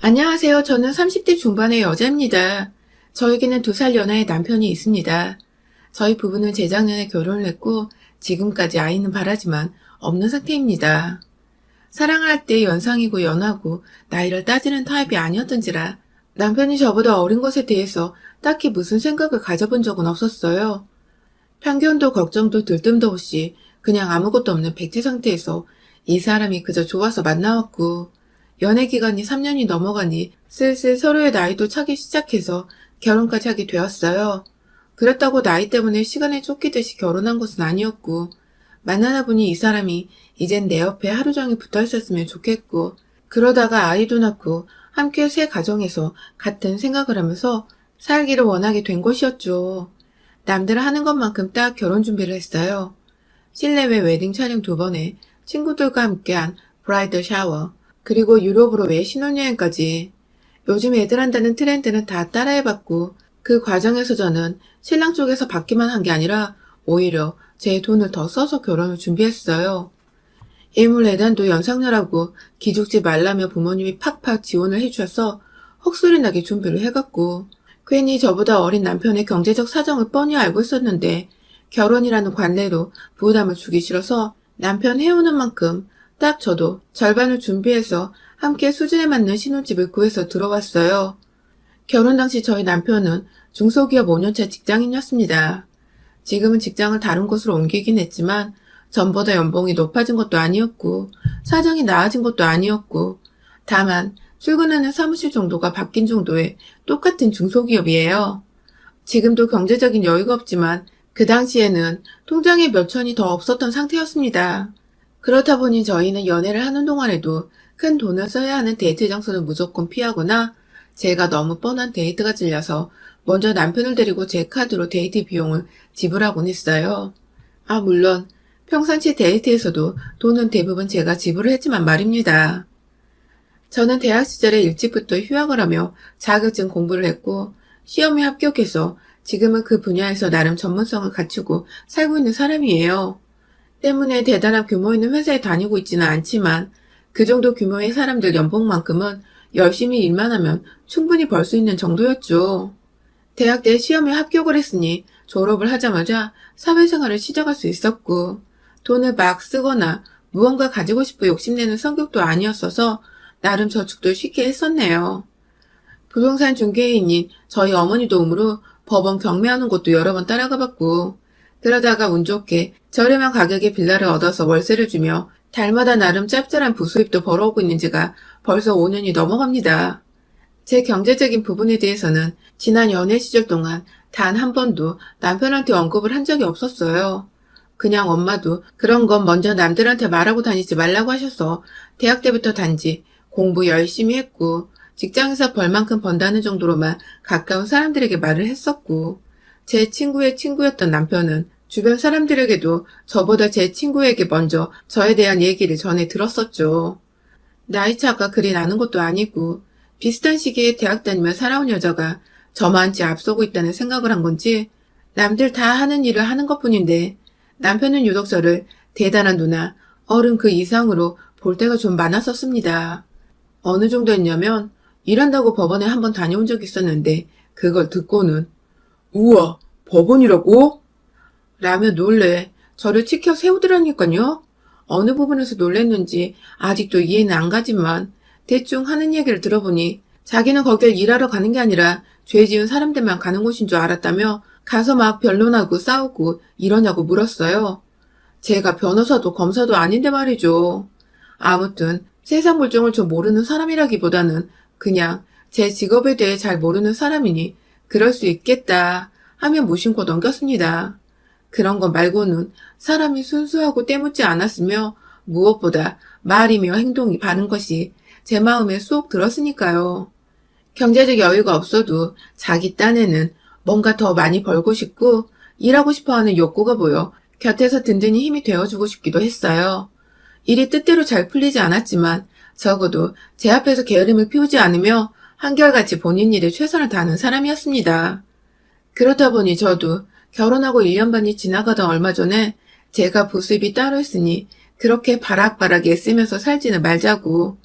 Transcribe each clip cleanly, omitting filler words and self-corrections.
안녕하세요. 저는 30대 중반의 여자입니다. 저에게는 2살 연하의 남편이 있습니다. 저희 부부는 재작년에 결혼을 했고 지금까지 아이는 바라지만 없는 상태입니다. 사랑을 할 때 연상이고 연하고 나이를 따지는 타입이 아니었던지라 남편이 저보다 어린 것에 대해서 딱히 무슨 생각을 가져본 적은 없었어요. 편견도 걱정도 들뜸도 없이 그냥 아무것도 없는 백지 상태에서 이 사람이 그저 좋아서 만나왔고 연애 기간이 3년이 넘어가니 슬슬 서로의 나이도 차기 시작해서 결혼까지 하게 되었어요. 그렇다고 나이 때문에 시간에 쫓기듯이 결혼한 것은 아니었고 만나다 보니 이 사람이 이젠 내 옆에 하루 종일 붙어 있었으면 좋겠고 그러다가 아이도 낳고 함께 새 가정에서 같은 생각을 하면서 살기를 원하게 된 것이었죠. 남들 하는 것만큼 딱 결혼 준비를 했어요. 실내외 웨딩 촬영 2번에 친구들과 함께한 브라이덜 샤워, 그리고 유럽으로 외 신혼여행까지. 요즘 애들 한다는 트렌드는 다 따라해봤고 그 과정에서 저는 신랑 쪽에서 받기만 한 게 아니라 오히려 제 돈을 더 써서 결혼을 준비했어요. 일물 예단도 연상녀라고 기죽지 말라며 부모님이 팍팍 지원을 해주셔서 헛소리 나게 준비를 해갔고 괜히 저보다 어린 남편의 경제적 사정을 뻔히 알고 있었는데 결혼이라는 관례로 부담을 주기 싫어서 남편 해오는 만큼 딱 저도 절반을 준비해서 함께 수준에 맞는 신혼집을 구해서 들어왔어요. 결혼 당시 저희 남편은 중소기업 5년차 직장인이었습니다. 지금은 직장을 다른 곳으로 옮기긴 했지만 전보다 연봉이 높아진 것도 아니었고 사정이 나아진 것도 아니었고 다만 출근하는 사무실 정도가 바뀐 정도의 똑같은 중소기업이에요. 지금도 경제적인 여유가 없지만 그 당시에는 통장에 몇 천이 더 없었던 상태였습니다. 그렇다 보니 저희는 연애를 하는 동안에도 큰 돈을 써야 하는 데이트 장소는 무조건 피하거나 제가 너무 뻔한 데이트가 질려서 먼저 남편을 데리고 제 카드로 데이트 비용을 지불하곤 했어요. 물론 평상시 데이트에서도 돈은 대부분 제가 지불을 했지만 말입니다. 저는 대학 시절에 일찍부터 휴학을 하며 자격증 공부를 했고 시험에 합격해서 지금은 그 분야에서 나름 전문성을 갖추고 살고 있는 사람이에요. 때문에 대단한 규모 있는 회사에 다니고 있지는 않지만 그 정도 규모의 사람들 연봉만큼은 열심히 일만 하면 충분히 벌 수 있는 정도였죠. 대학 때 시험에 합격을 했으니 졸업을 하자마자 사회생활을 시작할 수 있었고 돈을 막 쓰거나 무언가 가지고 싶어 욕심내는 성격도 아니었어서 나름 저축도 쉽게 했었네요. 부동산 중개인인 저희 어머니 도움으로 법원 경매하는 곳도 여러 번 따라가 봤고 그러다가 운 좋게 저렴한 가격에 빌라를 얻어서 월세를 주며 달마다 나름 짭짤한 부수입도 벌어오고 있는 지가 벌써 5년이 넘어갑니다. 제 경제적인 부분에 대해서는 지난 연애 시절 동안 단 한 번도 남편한테 언급을 한 적이 없었어요. 그냥 엄마도 그런 건 먼저 남들한테 말하고 다니지 말라고 하셔서 대학 때부터 단지 공부 열심히 했고 직장에서 벌만큼 번다는 정도로만 가까운 사람들에게 말을 했었고 제 친구의 친구였던 남편은 주변 사람들에게도 저보다 제 친구에게 먼저 저에 대한 얘기를 전해 들었었죠. 나이차가 그리 나는 것도 아니고 비슷한 시기에 대학 다니며 살아온 여자가 저만치 앞서고 있다는 생각을 한 건지 남들 다 하는 일을 하는 것뿐인데 남편은 유독 저를 대단한 누나, 어른 그 이상으로 볼 때가 좀 많았었습니다. 어느 정도였냐면 일한다고 법원에 한번 다녀온 적이 있었는데 그걸 듣고는 우와, 법원이라고? 라며 놀래 저를 치켜 세우더라니까요. 어느 부분에서 놀랬는지 아직도 이해는 안 가지만 대충 하는 얘기를 들어보니 자기는 거길 일하러 가는 게 아니라 죄 지은 사람들만 가는 곳인 줄 알았다며 가서 막 변론하고 싸우고 이러냐고 물었어요. 제가 변호사도 검사도 아닌데 말이죠. 아무튼 세상 물정을 좀 모르는 사람이라기보다는 그냥 제 직업에 대해 잘 모르는 사람이니 그럴 수 있겠다 하며 무심코 넘겼습니다. 그런 거 말고는 사람이 순수하고 때묻지 않았으며 무엇보다 말이며 행동이 바른 것이 제 마음에 쏙 들었으니까요. 경제적 여유가 없어도 자기 딴에는 뭔가 더 많이 벌고 싶고 일하고 싶어하는 욕구가 보여 곁에서 든든히 힘이 되어주고 싶기도 했어요. 일이 뜻대로 잘 풀리지 않았지만 적어도 제 앞에서 게으름을 피우지 않으며 한결같이 본인 일에 최선을 다하는 사람이었습니다. 그렇다 보니 저도 결혼하고 1년 반이 지나가던 얼마 전에 제가 부수입이 따로 있으니 그렇게 바락바락 애쓰면서 살지는 말자고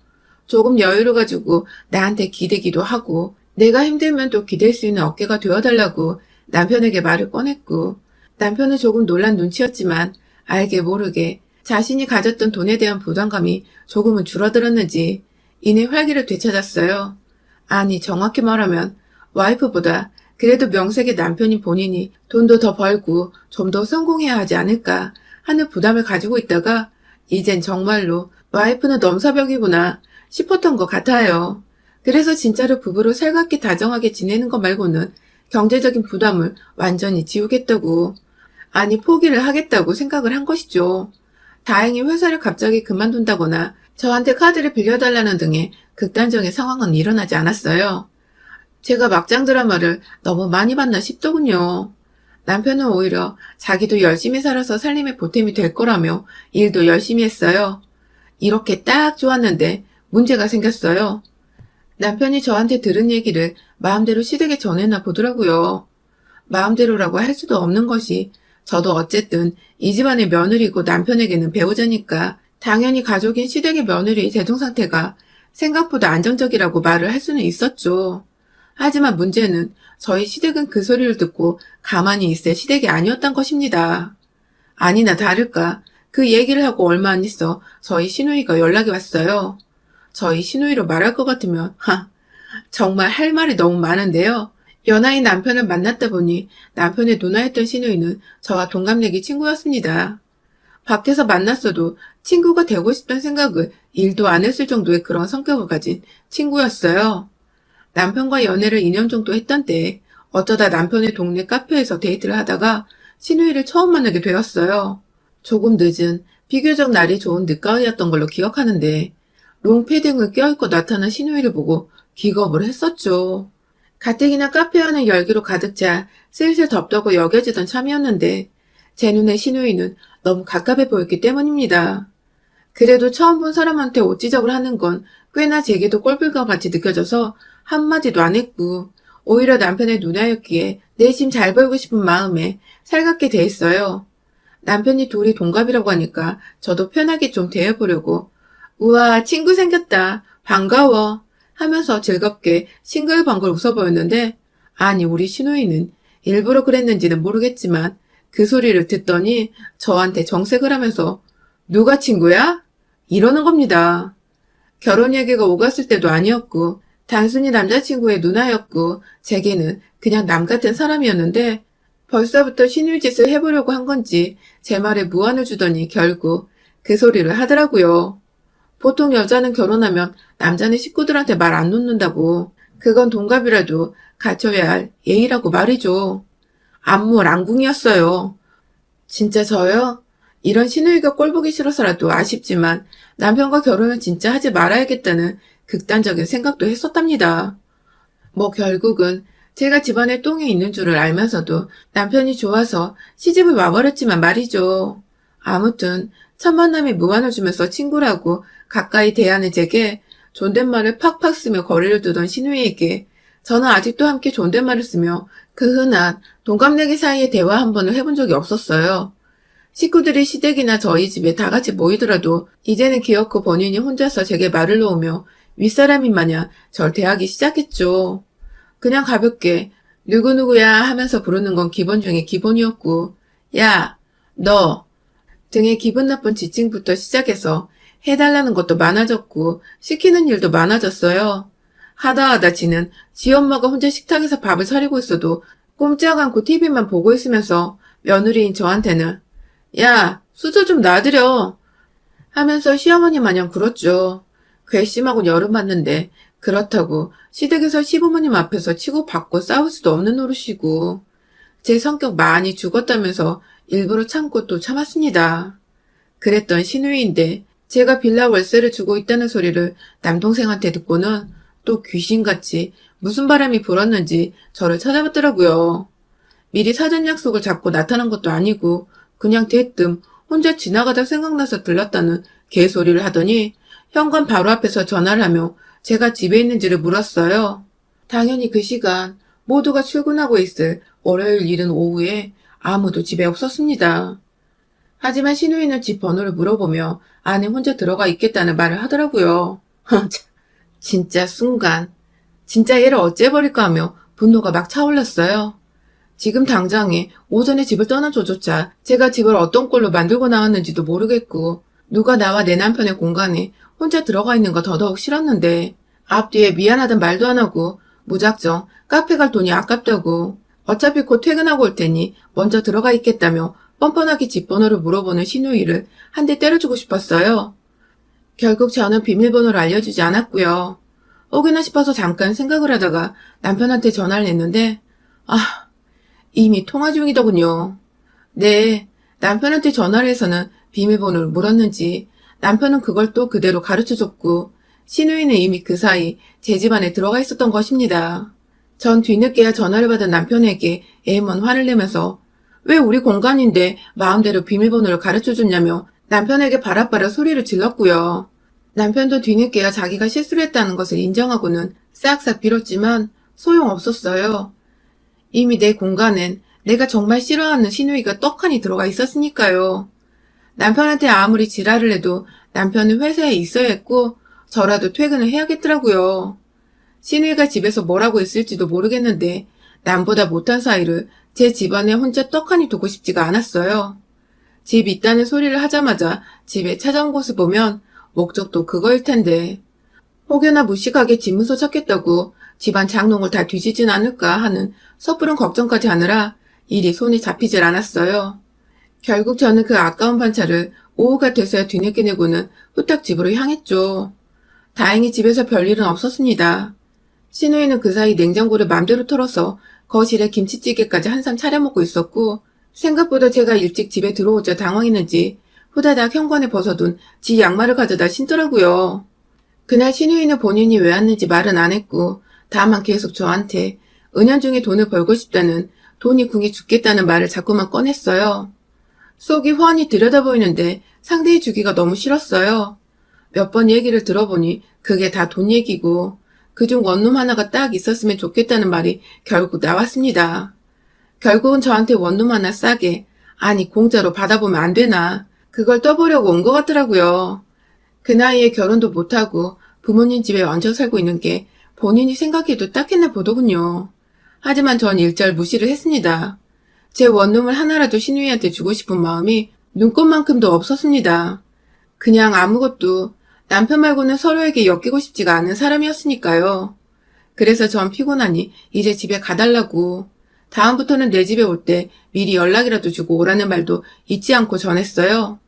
조금 여유를 가지고 나한테 기대기도 하고 내가 힘들면 또 기댈 수 있는 어깨가 되어달라고 남편에게 말을 꺼냈고 남편은 조금 놀란 눈치였지만 알게 모르게 자신이 가졌던 돈에 대한 부담감이 조금은 줄어들었는지 이내 활기를 되찾았어요. 아니 정확히 말하면 와이프보다 그래도 명색의 남편인 본인이 돈도 더 벌고 좀 더 성공해야 하지 않을까 하는 부담을 가지고 있다가 이젠 정말로 와이프는 넘사벽이구나 싶었던 것 같아요. 그래서 진짜로 부부로 살갑게 다정하게 지내는 것 말고는 경제적인 부담을 완전히 지우겠다고, 아니 포기를 하겠다고 생각을 한 것이죠. 다행히 회사를 갑자기 그만둔다거나 저한테 카드를 빌려달라는 등의 극단적인 상황은 일어나지 않았어요. 제가 막장 드라마를 너무 많이 봤나 싶더군요. 남편은 오히려 자기도 열심히 살아서 살림의 보탬이 될 거라며 일도 열심히 했어요. 이렇게 딱 좋았는데 문제가 생겼어요. 남편이 저한테 들은 얘기를 마음대로 시댁에 전해나 보더라고요. 마음대로라고 할 수도 없는 것이 저도 어쨌든 이 집안의 며느리고 남편에게는 배우자니까 당연히 가족인 시댁의 며느리의 재정 상태가 생각보다 안정적이라고 말을 할 수는 있었죠. 하지만 문제는 저희 시댁은 그 소리를 듣고 가만히 있을 시댁이 아니었던 것입니다. 아니나 다를까 그 얘기를 하고 얼마 안 있어 저희 시누이가 연락이 왔어요. 저희 시누이로 말할 것 같으면 정말 할 말이 너무 많은데요. 연하인 남편을 만났다 보니 남편의 누나였던 시누이는 저와 동갑내기 친구였습니다. 밖에서 만났어도 친구가 되고 싶다는 생각을 일도 안 했을 정도의 그런 성격을 가진 친구였어요. 남편과 연애를 2년 정도 했던 때에 어쩌다 남편의 동네 카페에서 데이트를 하다가 시누이를 처음 만나게 되었어요. 조금 늦은 비교적 날이 좋은 늦가을이었던 걸로 기억하는데 롱패딩을 껴입고 나타난 시누이를 보고 기겁을 했었죠. 가뜩이나 카페 안에 열기로 가득 차 슬슬 덥다고 여겨지던 참이었는데 제 눈에 시누이는 너무 갑갑해 보였기 때문입니다. 그래도 처음 본 사람한테 옷지적을 하는 건 꽤나 제게도 꼴불과 같이 느껴져서 한마디도 안 했고 오히려 남편의 누나였기에 내심 잘 보이고 싶은 마음에 살갑게 대했어요. 남편이 둘이 동갑이라고 하니까 저도 편하게 좀 대해보려고 우와 친구 생겼다 반가워 하면서 즐겁게 싱글벙글 웃어보였는데 아니 우리 시누이는 일부러 그랬는지는 모르겠지만 그 소리를 듣더니 저한테 정색을 하면서 누가 친구야? 이러는 겁니다. 결혼 얘기가 오갔을 때도 아니었고 단순히 남자친구의 누나였고 제게는 그냥 남 같은 사람이었는데 벌써부터 시누이 짓을 해보려고 한 건지 제 말에 무안을 주더니 결국 그 소리를 하더라고요. 보통 여자는 결혼하면 남자는 식구들한테 말 안 놓는다고. 그건 동갑이라도 갖춰야 할 예의라고 말이죠. 안무랑궁이었어요. 진짜 저요? 이런 시누이가 꼴보기 싫어서라도 아쉽지만 남편과 결혼을 진짜 하지 말아야겠다는 극단적인 생각도 했었답니다. 뭐 결국은 제가 집안에 똥이 있는 줄을 알면서도 남편이 좋아서 시집을 와버렸지만 말이죠. 아무튼 첫 만남에 무안을 주면서 친구라고 가까이 대하는 제게 존댓말을 팍팍 쓰며 거리를 두던 시누이에게 저는 아직도 함께 존댓말을 쓰며 그 흔한 동갑내기 사이에 대화 한 번을 해본 적이 없었어요. 식구들이 시댁이나 저희 집에 다 같이 모이더라도 이제는 기어코 본인이 혼자서 제게 말을 놓으며 윗사람인 마냥 절 대하기 시작했죠. 그냥 가볍게 누구누구야 하면서 부르는 건 기본 중에 기본이었고 야, 너 등의 기분 나쁜 지칭부터 시작해서 해달라는 것도 많아졌고 시키는 일도 많아졌어요. 하다 지는 지 엄마가 혼자 식탁에서 밥을 차리고 있어도 꼼짝 않고 TV만 보고 있으면서 며느리인 저한테는 야, 수저 좀 놔드려 하면서 시어머니 마냥 굴었죠. 괘씸하고 열을 받는데 그렇다고 시댁에서 시부모님 앞에서 치고받고 싸울 수도 없는 노릇이고 제 성격 많이 죽었다면서 일부러 참고 또 참았습니다. 그랬던 시누이인데 제가 빌라 월세를 주고 있다는 소리를 남동생한테 듣고는 또 귀신같이 무슨 바람이 불었는지 저를 찾아봤더라고요. 미리 사전 약속을 잡고 나타난 것도 아니고 그냥 대뜸 혼자 지나가다 생각나서 들렀다는 개소리를 하더니 현관 바로 앞에서 전화를 하며 제가 집에 있는지를 물었어요. 당연히 그 시간 모두가 출근하고 있을 월요일 이른 오후에 아무도 집에 없었습니다. 하지만 시누이는 집 번호를 물어보며 안에 혼자 들어가 있겠다는 말을 하더라고요. 진짜 순간, 진짜 얘를 어째버릴까 하며 분노가 막 차올랐어요. 지금 당장에 오전에 집을 떠난 저조차 제가 집을 어떤 꼴로 만들고 나왔는지도 모르겠고 누가 나와 내 남편의 공간에 혼자 들어가 있는 거 더더욱 싫었는데 앞뒤에 미안하단 말도 안 하고 무작정 카페 갈 돈이 아깝다고 어차피 곧 퇴근하고 올 테니 먼저 들어가 있겠다며 뻔뻔하게 집 번호를 물어보는 신우이를 한 대 때려주고 싶었어요. 결국 저는 비밀번호를 알려주지 않았고요. 혹여나 싶어서 잠깐 생각을 하다가 남편한테 전화를 했는데 이미 통화 중이더군요. 네, 남편한테 전화를 해서는 비밀번호를 물었는지 남편은 그걸 또 그대로 가르쳐줬고 신우이는 이미 그 사이 제 집안에 들어가 있었던 것입니다. 전 뒤늦게야 전화를 받은 남편에게 애먼 화를 내면서 왜 우리 공간인데 마음대로 비밀번호를 가르쳐줬냐며 남편에게 바라바라 소리를 질렀고요. 남편도 뒤늦게야 자기가 실수를 했다는 것을 인정하고는 싹싹 빌었지만 소용없었어요. 이미 내 공간엔 내가 정말 싫어하는 신우이가 떡하니 들어가 있었으니까요. 남편한테 아무리 지랄을 해도 남편은 회사에 있어야 했고 저라도 퇴근을 해야겠더라고요. 신우이가 집에서 뭐라고 있을지도 모르겠는데 남보다 못한 사이를 제 집안에 혼자 떡하니 두고 싶지가 않았어요. 집 있다는 소리를 하자마자 집에 찾아온 곳을 보면 목적도 그거일 텐데 혹여나 무식하게 집문서 찾겠다고 집안 장롱을 다 뒤지진 않을까 하는 섣부른 걱정까지 하느라 일이 손에 잡히질 않았어요. 결국 저는 그 아까운 반차를 오후가 돼서야 뒤늦게 내고는 후딱 집으로 향했죠. 다행히 집에서 별일은 없었습니다. 신우이는 그 사이 냉장고를 맘대로 털어서 거실에 김치찌개까지 한삼 차려 먹고 있었고 생각보다 제가 일찍 집에 들어오자 당황했는지 후다닥 현관에 벗어둔 지 양말을 가져다 신더라고요. 그날 신우이는 본인이 왜 왔는지 말은 안 했고 다만 계속 저한테 은연중에 돈을 벌고 싶다는 돈이 궁해 죽겠다는 말을 자꾸만 꺼냈어요. 속이 훤히 들여다보이는데 상대해 주기가 너무 싫었어요. 몇 번 얘기를 들어보니 그게 다 돈 얘기고 그중 원룸 하나가 딱 있었으면 좋겠다는 말이 결국 나왔습니다. 결국은 저한테 원룸 하나 싸게, 아니 공짜로 받아보면 안 되나 그걸 떠보려고 온 것 같더라고요. 그 나이에 결혼도 못하고 부모님 집에 얹혀 살고 있는 게 본인이 생각해도 딱했나 보더군요. 하지만 전 일절 무시를 했습니다. 제 원룸을 하나라도 신우이한테 주고 싶은 마음이 눈꽃만큼도 없었습니다. 그냥 아무것도 남편 말고는 서로에게 엮이고 싶지가 않은 사람이었으니까요. 그래서 전 피곤하니 이제 집에 가달라고 다음부터는 내 집에 올 때 미리 연락이라도 주고 오라는 말도 잊지 않고 전했어요.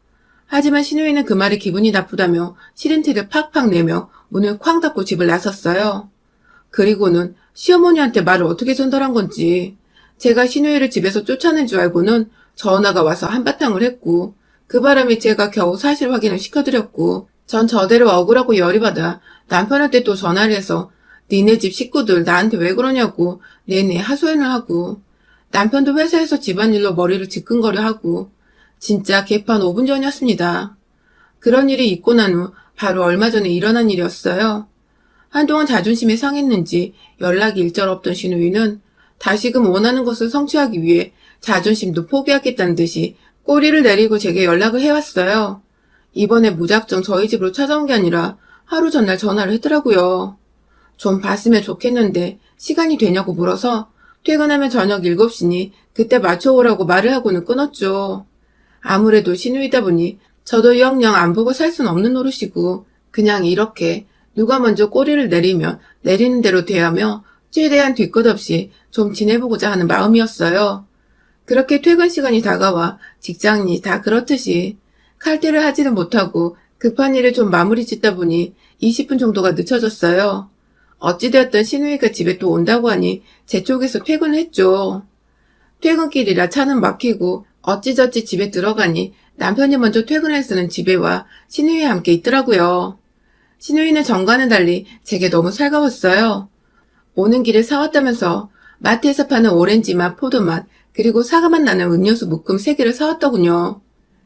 하지만 신우이는 그 말에 기분이 나쁘다며 싫은 티를 팍팍 내며 문을 쾅 닫고 집을 나섰어요. 그리고는 시어머니한테 말을 어떻게 전달한 건지 제가 신우이를 집에서 쫓아낸 줄 알고는 전화가 와서 한바탕을 했고 그 바람에 제가 겨우 사실 확인을 시켜드렸고 전 저대로 억울하고 열이 받아 남편한테 또 전화를 해서 니네 집 식구들 나한테 왜 그러냐고 내내 하소연을 하고 남편도 회사에서 집안일로 머리를 지끈거려 하고 진짜 개판 5분 전이었습니다. 그런 일이 있고 난 후 바로 얼마 전에 일어난 일이었어요. 한동안 자존심이 상했는지 연락이 일절 없던 신우이는 다시금 원하는 것을 성취하기 위해 자존심도 포기하겠다는 듯이 꼬리를 내리고 제게 연락을 해왔어요. 이번에 무작정 저희 집으로 찾아온 게 아니라 하루 전날 전화를 했더라고요. 좀 봤으면 좋겠는데 시간이 되냐고 물어서 퇴근하면 저녁 7시니 그때 맞춰오라고 말을 하고는 끊었죠. 아무래도 신우이다 보니 저도 영영 안 보고 살 순 없는 노릇이고 그냥 이렇게 누가 먼저 꼬리를 내리면 내리는 대로 대하며 최대한 뒤끝 없이 좀 지내보고자 하는 마음이었어요. 그렇게 퇴근 시간이 다가와 직장인이 다 그렇듯이 칼퇴를 하지는 못하고 급한 일을 좀 마무리 짓다 보니 20분 정도가 늦춰졌어요. 어찌되었든 신우이가 집에 또 온다고 하니 제 쪽에서 퇴근을 했죠. 퇴근길이라 차는 막히고 어찌저찌 집에 들어가니 남편이 먼저 퇴근을 쓰는 집에 와 신우이와 함께 있더라고요. 신우이는 전과는 달리 제게 너무 살가웠어요. 오는 길에 사왔다면서 마트에서 파는 오렌지맛, 포도맛, 그리고 사과맛 나는 음료수 묶음 3개를 사왔더군요.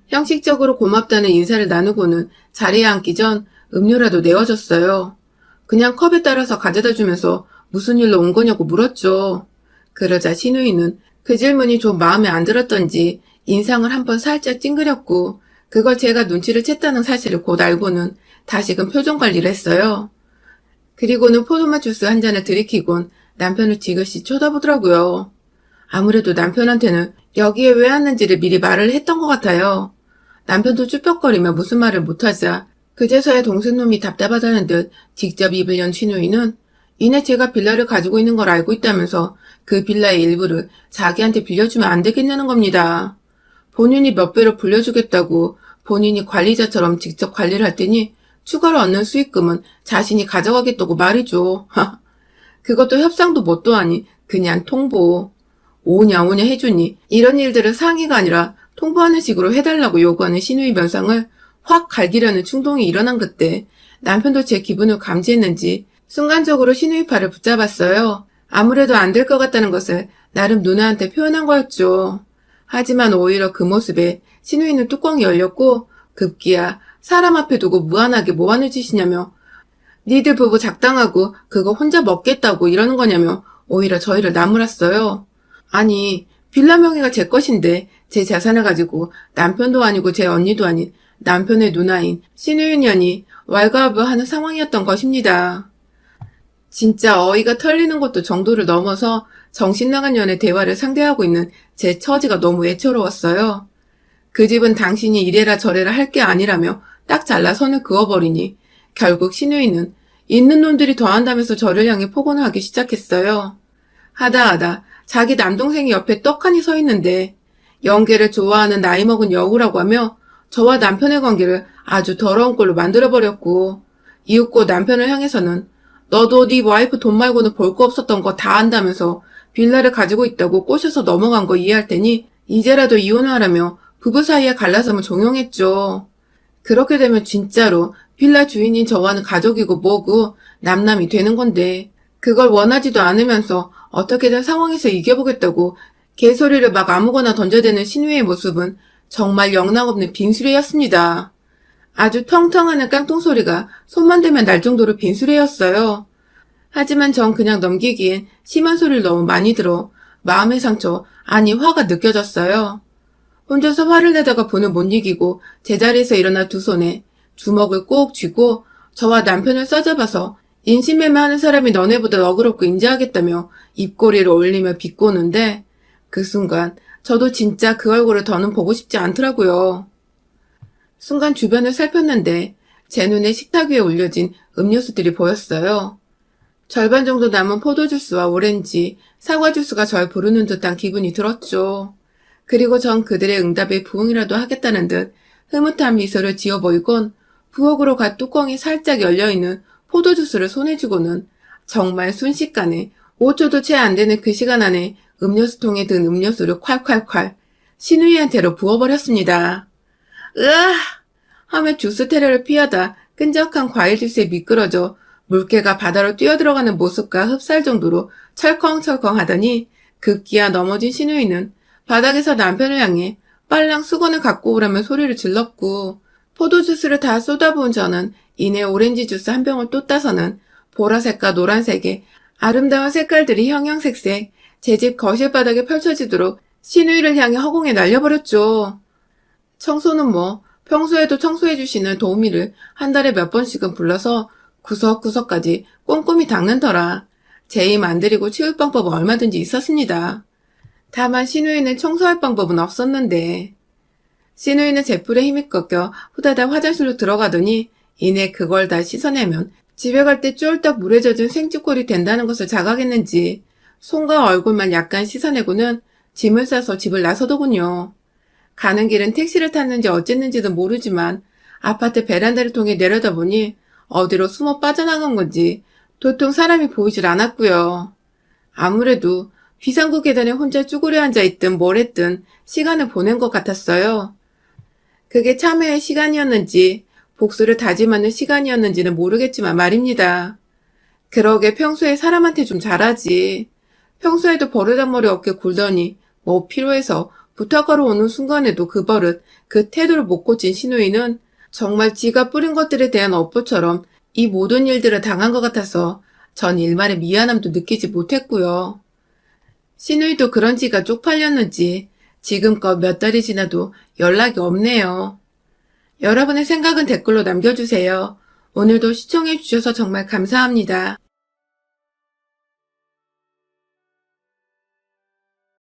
형식적으로 고맙다는 인사를 나누고는 자리에 앉기 전 음료라도 내어줬어요. 그냥 컵에 따라서 가져다 주면서 무슨 일로 온 거냐고 물었죠. 그러자 신우이는 그 질문이 좀 마음에 안 들었던지 인상을 한번 살짝 찡그렸고 그걸 제가 눈치를 챘다는 사실을 곧 알고는 다시금 표정 관리를 했어요. 그리고는 포도맛 주스 한 잔을 들이키곤 남편을 지그시 쳐다보더라고요. 아무래도 남편한테는 여기에 왜 왔는지를 미리 말을 했던 것 같아요. 남편도 쭈뼛거리며 무슨 말을 못하자 그제서야 동생놈이 답답하다는 듯 직접 입을 연 신우이는 이내 제가 빌라를 가지고 있는 걸 알고 있다면서 그 빌라의 일부를 자기한테 빌려주면 안 되겠냐는 겁니다. 본인이 몇 배로 불려주겠다고 본인이 관리자처럼 직접 관리를 할 테니 추가로 얻는 수익금은 자신이 가져가겠다고 말이죠. 그것도 협상도 뭣도 아니 그냥 통보. 오냐 해주니 이런 일들을 상의가 아니라 통보하는 식으로 해달라고 요구하는 신우이 면상을 확 갈기려는 충동이 일어난 그때 남편도 제 기분을 감지했는지 순간적으로 신우이 팔을 붙잡았어요. 아무래도 안 될 것 같다는 것을 나름 누나한테 표현한 거였죠. 하지만 오히려 그 모습에 신우이는 뚜껑이 열렸고 급기야 사람 앞에 두고 무한하게 뭐하는 짓이냐며 니들 부부 작당하고 그거 혼자 먹겠다고 이러는 거냐며 오히려 저희를 나무랐어요. 아니 빌라 명의가 제 것인데 제 자산을 가지고 남편도 아니고 제 언니도 아닌 남편의 누나인 신우이 년이 왈가왈부하는 상황이었던 것입니다. 진짜 어이가 털리는 것도 정도를 넘어서 정신나간 년의 대화를 상대하고 있는 제 처지가 너무 애처로웠어요. 그 집은 당신이 이래라 저래라 할 게 아니라며 딱 잘라 선을 그어버리니 결국 신우이는 있는 놈들이 더한다면서 저를 향해 폭언을 하기 시작했어요. 하다 자기 남동생이 옆에 떡하니 서 있는데 연계를 좋아하는 나이 먹은 여우라고 하며 저와 남편의 관계를 아주 더러운 꼴로 만들어버렸고 이윽고 남편을 향해서는 너도 네 와이프 돈 말고는 볼 거 없었던 거 다 안다면서 빌라를 가지고 있다고 꼬셔서 넘어간 거 이해할 테니 이제라도 이혼하라며 부부 사이에 갈라섬을 종용했죠. 그렇게 되면 진짜로 빌라 주인인 저와는 가족이고 뭐고 남남이 되는 건데 그걸 원하지도 않으면서 어떻게든 상황에서 이겨보겠다고 개소리를 막 아무거나 던져대는 신우의 모습은 정말 영락없는 빈수레였습니다. 아주 텅텅하는 깡통소리가 손만 대면 날 정도로 빈수레였어요. 하지만 전 그냥 넘기기엔 심한 소리를 너무 많이 들어 마음의 상처, 아니 화가 느껴졌어요. 혼자서 화를 내다가 분을 못 이기고 제자리에서 일어나 두 손에 주먹을 꼭 쥐고 저와 남편을 싸잡아서 인신매매하는 사람이 너네보다 너그럽고 인자하겠다며 입꼬리를 올리며 비꼬는데 그 순간 저도 진짜 그 얼굴을 더는 보고 싶지 않더라고요. 순간 주변을 살폈는데 제 눈에 식탁 위에 올려진 음료수들이 보였어요. 절반 정도 남은 포도주스와 오렌지, 사과주스가 절 부르는 듯한 기분이 들었죠. 그리고 전 그들의 응답에 부응이라도 하겠다는 듯 흐뭇한 미소를 지어 보이곤 부엌으로 가 뚜껑이 살짝 열려있는 포도주스를 손에 쥐고는 정말 순식간에 5초도 채 안 되는 그 시간 안에 음료수통에 든 음료수를 콸콸콸 신우이한테로 부어버렸습니다. 으아! 하며 주스 테러를 피하다 끈적한 과일 주스에 미끄러져 물개가 바다로 뛰어들어가는 모습과 흡사할 정도로 철컹철컹 하더니 급기야 넘어진 신우이는 바닥에서 남편을 향해 빨랑 수건을 갖고 오라며 소리를 질렀고 포도주스를 다 쏟아부은 저는 이내 오렌지 주스 한 병을 또 따서는 보라색과 노란색의 아름다운 색깔들이 형형색색 제 집 거실 바닥에 펼쳐지도록 신우이를 향해 허공에 날려버렸죠. 청소는 뭐 평소에도 청소해주시는 도우미를 한 달에 몇 번씩은 불러서 구석구석까지 꼼꼼히 닦는 터라 제 힘 안 들이고 치울 방법은 얼마든지 있었습니다. 다만 신우이는 청소할 방법은 없었는데 신우이는 제풀에 힘이 꺾여 후다닥 화장실로 들어가더니 이내 그걸 다 씻어내면 집에 갈 때 쫄딱 물에 젖은 생쥐꼴이 된다는 것을 자각했는지 손과 얼굴만 약간 씻어내고는 짐을 싸서 집을 나서더군요. 가는 길은 택시를 탔는지 어쨌는지도 모르지만 아파트 베란다를 통해 내려다보니 어디로 숨어 빠져나간 건지 도통 사람이 보이질 않았고요. 아무래도 비상구 계단에 혼자 쭈그려 앉아있든 뭘 했든 시간을 보낸 것 같았어요. 그게 참회의 시간이었는지 복수를 다짐하는 시간이었는지는 모르겠지만 말입니다. 그러게 평소에 사람한테 좀 잘하지. 평소에도 버르장머리 없게 굴더니 뭐 필요해서 부탁하러 오는 순간에도 그 버릇, 그 태도를 못 고친 신우이는 정말 지가 뿌린 것들에 대한 업보처럼 이 모든 일들을 당한 것 같아서 전 일말의 미안함도 느끼지 못했고요. 신우이도 그런 지가 쪽팔렸는지 지금껏 몇 달이 지나도 연락이 없네요. 여러분의 생각은 댓글로 남겨주세요. 오늘도 시청해주셔서 정말 감사합니다.